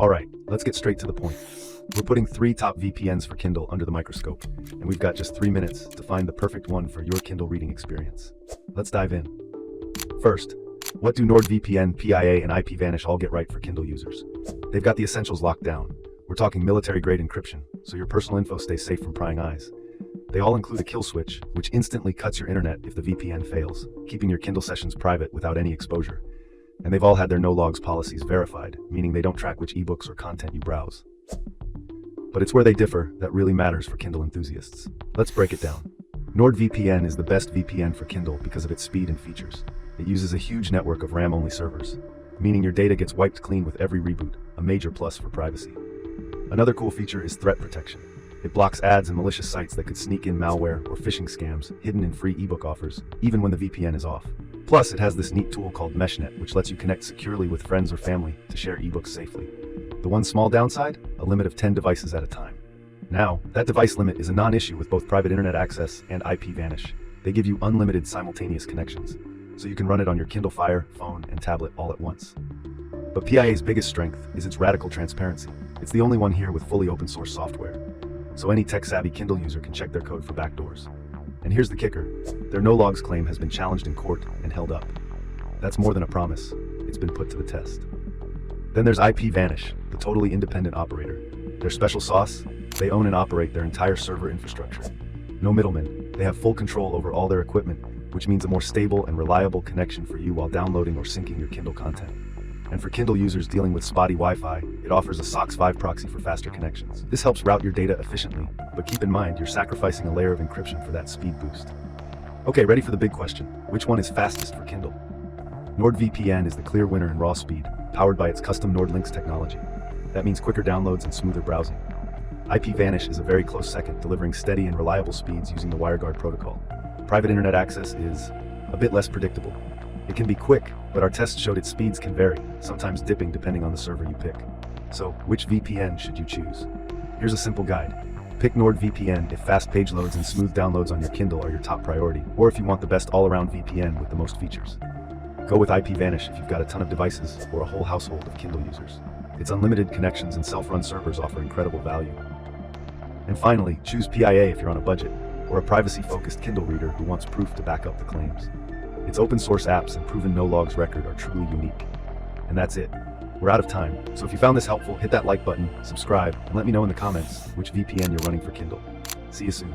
Alright, let's get straight to the point. We're putting 3 top VPNs for Kindle under the microscope, and we've got just 3 minutes to find the perfect one for your Kindle reading experience. Let's dive in. First, what do NordVPN, PIA, and IPVanish all get right for Kindle users? They've got the essentials locked down. We're talking military-grade encryption, so your personal info stays safe from prying eyes. They all include a kill switch, which instantly cuts your internet if the VPN fails, keeping your Kindle sessions private without any exposure. And they've all had their no-logs policies verified, meaning they don't track which ebooks or content you browse. But it's where they differ that really matters for Kindle enthusiasts. Let's break it down. NordVPN is the best VPN for Kindle because of its speed and features. It uses a huge network of RAM-only servers, meaning your data gets wiped clean with every reboot, a major plus for privacy. Another cool feature is threat protection. It blocks ads and malicious sites that could sneak in malware or phishing scams hidden in free ebook offers, even when the VPN is off. Plus, it has this neat tool called MeshNet, which lets you connect securely with friends or family to share ebooks safely. The one small downside? A limit of 10 devices at a time. Now, that device limit is a non-issue with both private internet access and IPVanish. They give you unlimited simultaneous connections, so you can run it on your Kindle Fire, phone, and tablet all at once. But PIA's biggest strength is its radical transparency. It's the only one here with fully open source software, so any tech-savvy Kindle user can check their code for backdoors. And here's the kicker. Their no-logs claim has been challenged in court and held up. That's more than a promise. It's been put to the test. Then there's IPVanish, the totally independent operator. Their special sauce? They own and operate their entire server infrastructure. No middlemen. They have full control over all their equipment, which means a more stable and reliable connection for you while downloading or syncing your Kindle content. And for Kindle users dealing with spotty Wi-Fi, it offers a SOCKS 5 proxy for faster connections. This helps route your data efficiently, but keep in mind you're sacrificing a layer of encryption for that speed boost. Okay, ready for the big question. Which one is fastest for Kindle? NordVPN is the clear winner in raw speed, powered by its custom NordLynx technology. That means quicker downloads and smoother browsing. IPVanish is a very close second, delivering steady and reliable speeds using the WireGuard protocol. Private internet access is a bit less predictable. It can be quick, but our tests showed its speeds can vary, sometimes dipping depending on the server you pick. So, which VPN should you choose? Here's a simple guide. Pick NordVPN if fast page loads and smooth downloads on your Kindle are your top priority, or if you want the best all-around VPN with the most features. Go with IPVanish if you've got a ton of devices or a whole household of Kindle users. Its unlimited connections and self-run servers offer incredible value. And finally, choose PIA if you're on a budget, or a privacy-focused Kindle reader who wants proof to back up the claims. Its open-source apps and proven no-logs record are truly unique. And that's it. We're out of time, so if you found this helpful, hit that like button, subscribe, and let me know in the comments which VPN you're running for Kindle. See you soon.